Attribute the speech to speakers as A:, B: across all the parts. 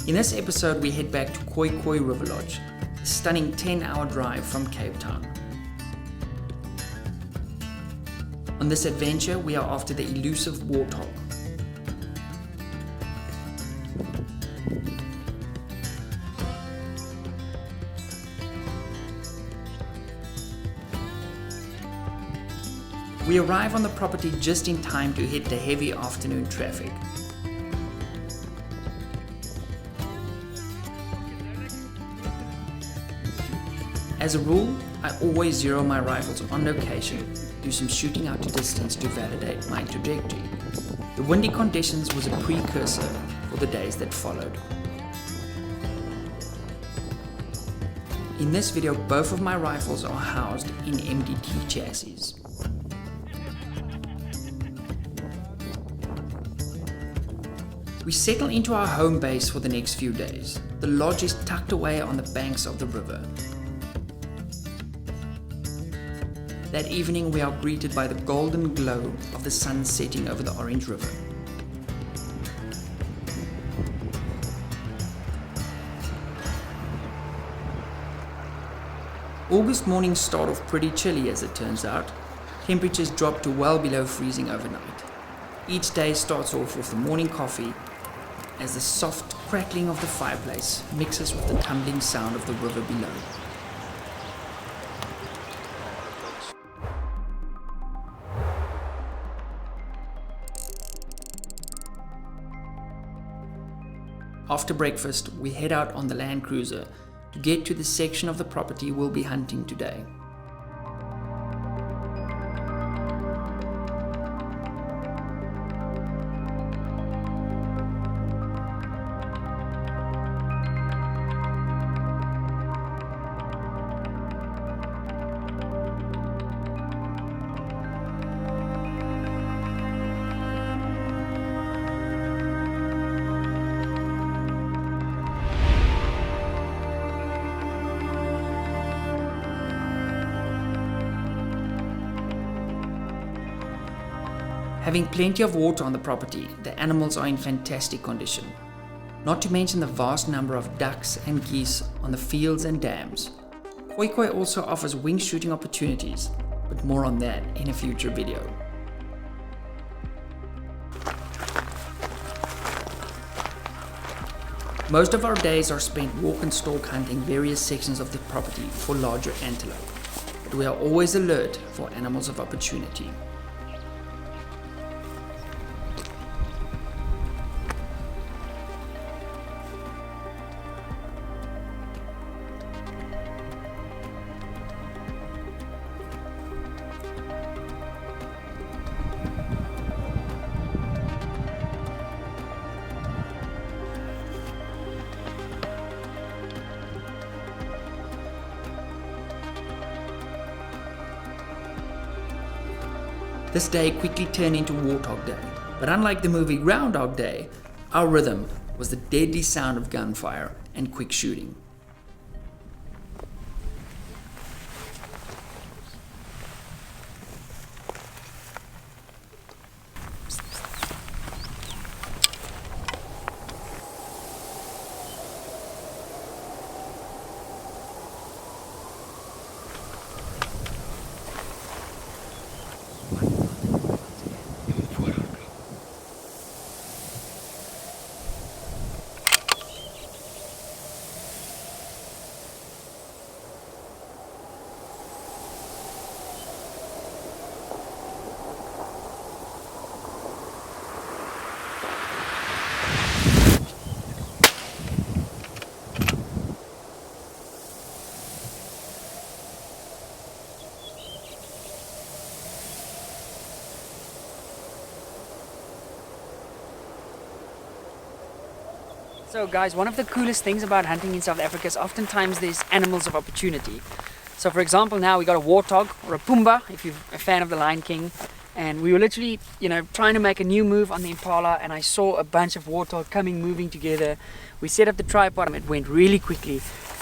A: In this episode, we head back to Khoi Khoi River Lodge, a stunning 10-hour drive from Cape Town. On this adventure, we are after the elusive warthog. We arrive on the property just in time to hit the heavy afternoon traffic. As a rule, I always zero my rifles on location, do some shooting out to distance to validate my trajectory. The windy conditions was a precursor for the days that followed. In this video, both of my rifles are housed in MDT chassis. We settle into our home base for the next few days. The lodge is tucked away on the banks of the river. That evening we are greeted by the golden glow of the sun setting over the Orange River. August mornings start off pretty chilly as it turns out. Temperatures drop to well below freezing overnight. Each day starts off with the morning coffee as the soft crackling of the fireplace mixes with the tumbling sound of the river below. After breakfast, we head out on the Land Cruiser to get to the section of the property we'll be hunting today. Having plenty of water on the property, the animals are in fantastic condition. Not to mention the vast number of ducks and geese on the fields and dams. Khoi Khoi also offers wing shooting opportunities, but more on that in a future video. Most of our days are spent walk and stalk hunting various sections of the property for larger antelope, but we are always alert for animals of opportunity. This day quickly turned into Warthog Day, but unlike the movie Groundhog Day, our rhythm was the deadly sound of gunfire and quick shooting. So guys, one of the coolest things about hunting in South Africa is oftentimes there's animals of opportunity. So for example, now we got a warthog or a pumba, if you're a fan of the Lion King, and we were literally, trying to make a new move on the Impala, and I saw a bunch of warthog moving together. We set up the tripod and it went really quickly,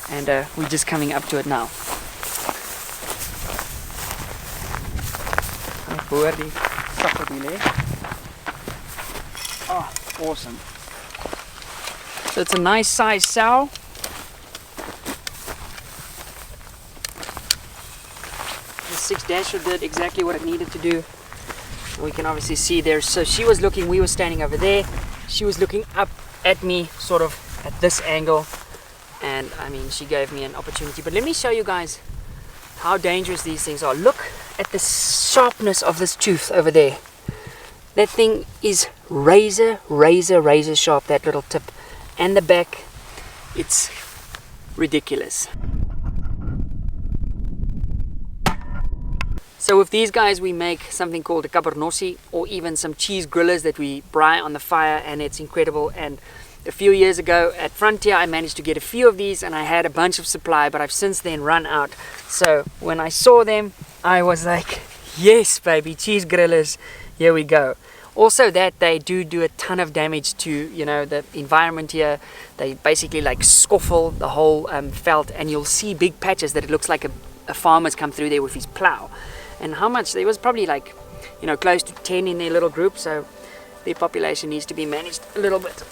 A: and we're just coming up to it now. Oh, awesome. So it's a nice size sow. The 6-dasher did exactly what it needed to do. We can obviously see there. So she was looking, we were standing over there. She was looking up at me, sort of at this angle. And I mean, she gave me an opportunity. But let me show you guys how dangerous these things are. Look at the sharpness of this tooth over there. That thing is razor sharp, that little tip. And the back, it's ridiculous. So with these guys we make something called a cabernossi, or even some cheese grillers that we braai on the fire, and it's incredible. And a few years ago at Frontier I managed to get a few of these and I had a bunch of supply, but I've since then run out. So when I saw them I was like, yes baby, cheese grillers, here we go. Also that they do a ton of damage to, you know, the environment here. They basically like scuffle the whole veld, and you'll see big patches that it looks like a farmer's come through there with his plow. And how much? There was probably like, you know, close to 10 in their little group, so their population needs to be managed a little bit.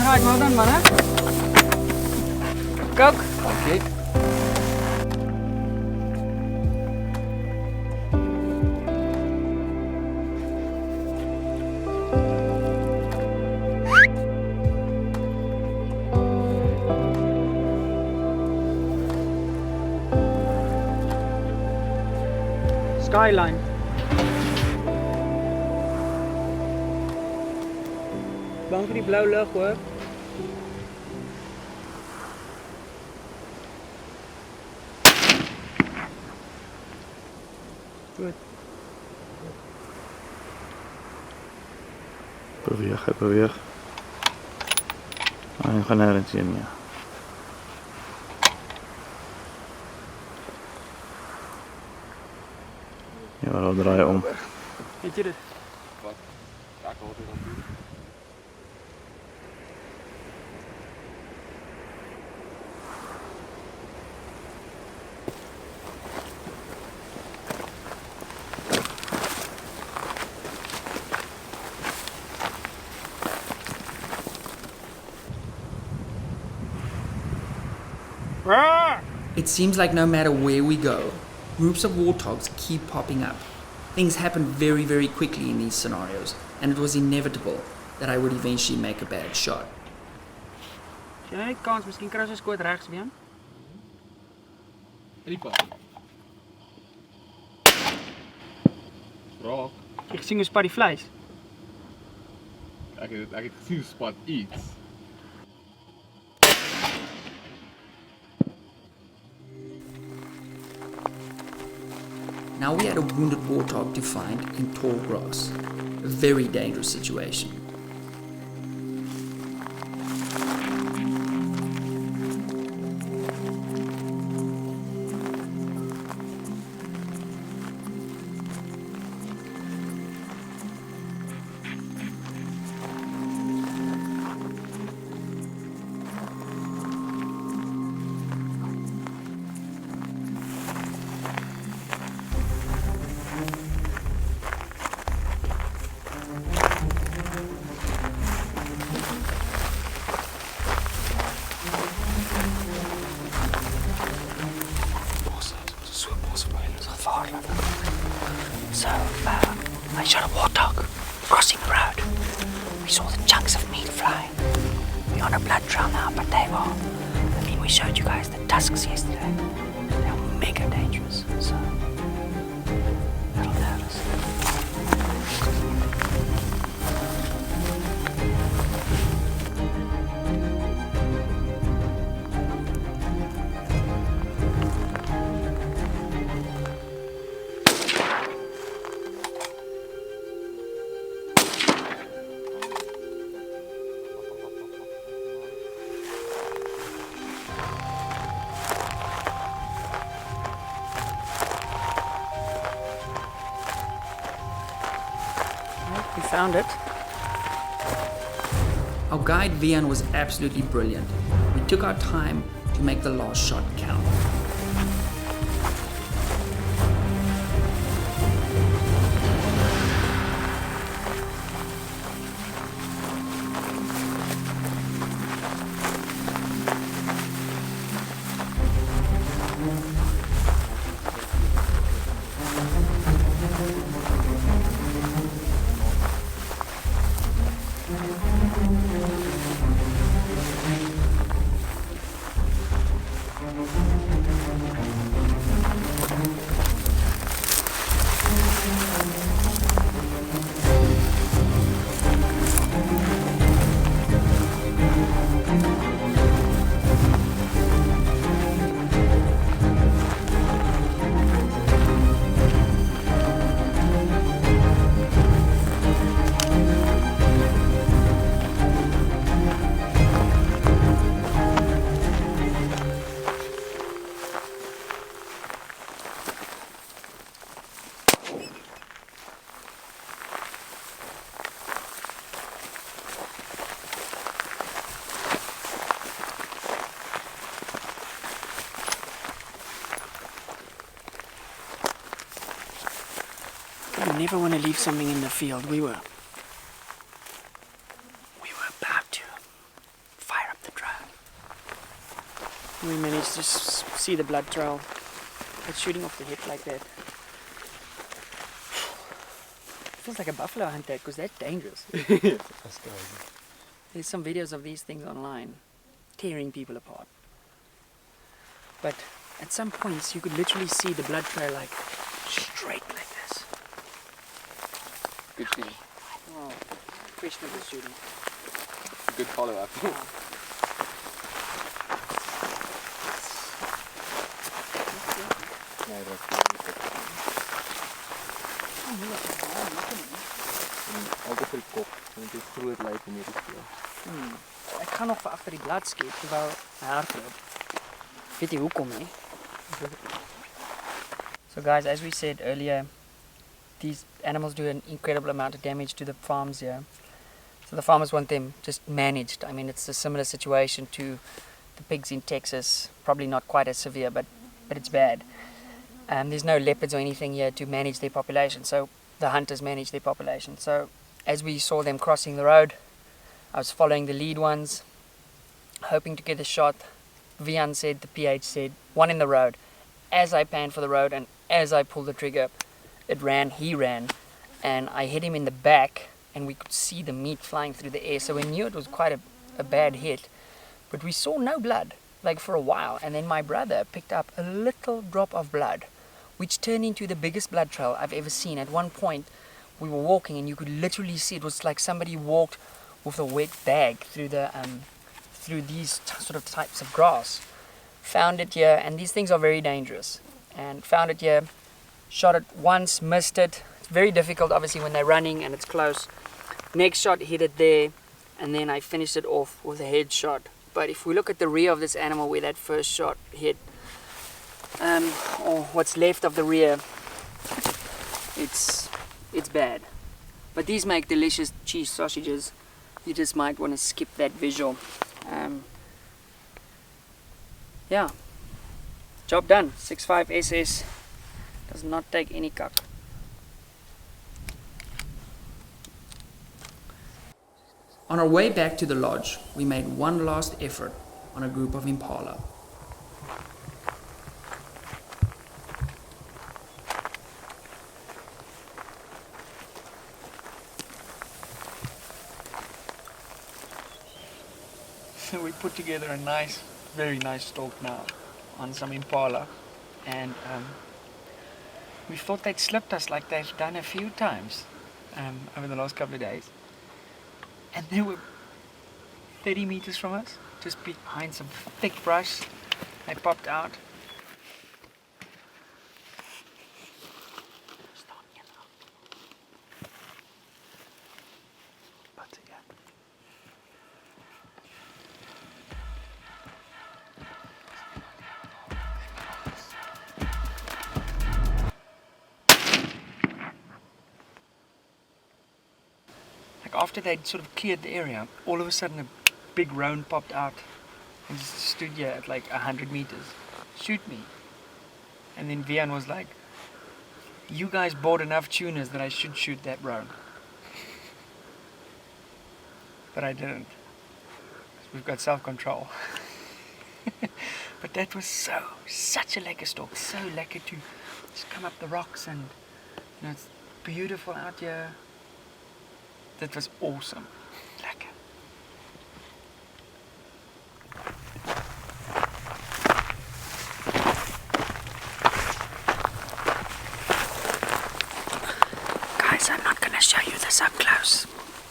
A: Right, well done, man. Coke. Okay. Skyline. Bang vir die blou lug hoor. Goed.
B: Beweeg, hy beweeg. Hy gaan nergens heen nie. Ja, maar dan draai om.
A: Weet jy dit?
C: Wat? Ja, ek hoor dit dan doen.
A: It seems like no matter where we go, groups of warthogs keep popping up. Things happen very, very quickly in these scenarios, and it was inevitable that I would eventually make a bad shot. Jy nou net kans, miskien kry ons 'n skoot regs been.
C: In die pad. Raak.
A: Jy gesien hoe spat die vleis?
C: Ek het gesien hoe spat iets.
A: Now we had a wounded warthog to find in tall grass. A very dangerous situation. So, I shot a warthog crossing the road. We saw the chunks of meat flying. We're on a blood trail now, but we showed you guys the tusks yesterday. They were mega dangerous, so that'll hurt us. found it. Our guide Vian was absolutely brilliant. We took our time to make the last shot count. You never want to leave something in the field. We were about to fire up the drone. We managed to see the blood trail. It's shooting off the hip like that. Feels like a buffalo hunter because that's dangerous. There's some videos of these things online tearing people apart. But at some points you could literally see the blood trail like straight like this.
C: Good shooting.
A: Oh, questionable shooting.
C: Good follow up. Nee, dat is altijd voor de kop. Want het is groot lijkt in hierdie speel.
A: Ik ga nog van achter die blad skiet terwijl hij hardloop. Weet je hoekom nie? So guys, as we said earlier, these animals do an incredible amount of damage to the farms here. So the farmers want them just managed. I mean, it's a similar situation to the pigs in Texas. Probably not quite as severe, but it's bad. There's no leopards or anything here to manage their population, so the hunters manage their population. So as we saw them crossing the road, I was following the lead ones, hoping to get a shot. Vian said, the PH said, one in the road. As I panned for the road and as I pulled the trigger, he ran, and I hit him in the back, and we could see the meat flying through the air, so we knew it was quite a bad hit, but we saw no blood, like for a while, and then my brother picked up a little drop of blood, which turned into the biggest blood trail I've ever seen. At one point, we were walking, and you could literally see it was like somebody walked with a wet bag through these sort of types of grass. Found it here, and these things are very dangerous, and found it here. Shot it once, missed it. It's very difficult obviously when they're running and it's close. Next shot hit it there, and then I finished it off with a headshot. But if we look at the rear of this animal where that first shot hit, or what's left of the rear, it's bad. But these make delicious cheese sausages. You just might want to skip that visual. Yeah, job done. 6.5 SS. Does not take any cuck. On our way back to the lodge, we made one last effort on a group of impala. So we put together a nice, very nice stalk now on some impala, and we thought they'd slipped us like they've done a few times over the last couple of days. And they were 30 meters from us, just behind some thick brush. They popped out. after they'd sort of cleared the area, all of a sudden a big roan popped out and just stood here at like 100 meters. Shoot me. And then Vian was like, you guys bought enough tuners that I should shoot that roan. But I didn't. We've got self-control. But that was such a lekker stalk. So lekker to just come up the rocks and, you know, it's beautiful out here. That was awesome. Lekker. Guys, I'm not gonna show you this up close.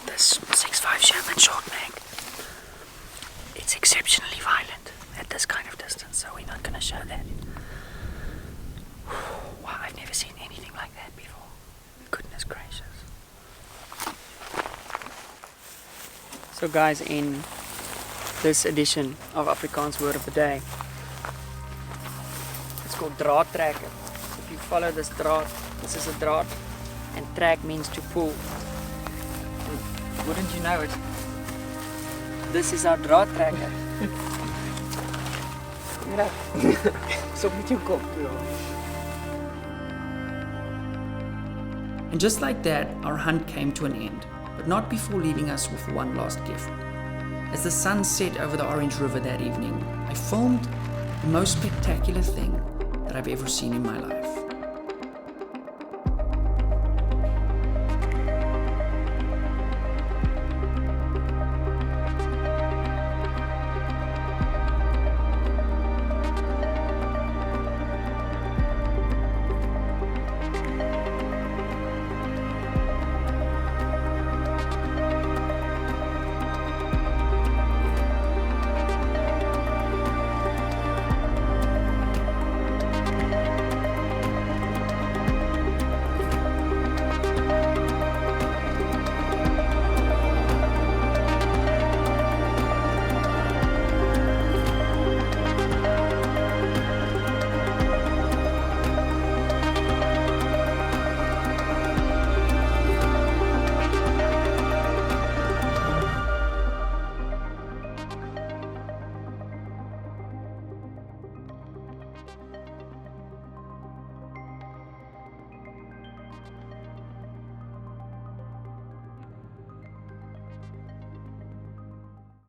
A: This 6.5 Sherman short mag. It's exceptionally violent at this kind of distance, so we're not gonna show that. Wow, I've never seen anything like that before. Goodness gracious. So guys, in this edition of Afrikaans Word of the Day, it's called draadtrekker. So if you follow this draad, this is a draad, and trek means to pull. And wouldn't you know it? This is our draadtrekker. Mira, so met jou kop. And just like that, our hunt came to an end, but not before leaving us with one last gift. As the sun set over the Orange River that evening, I filmed the most spectacular thing that I've ever seen in my life.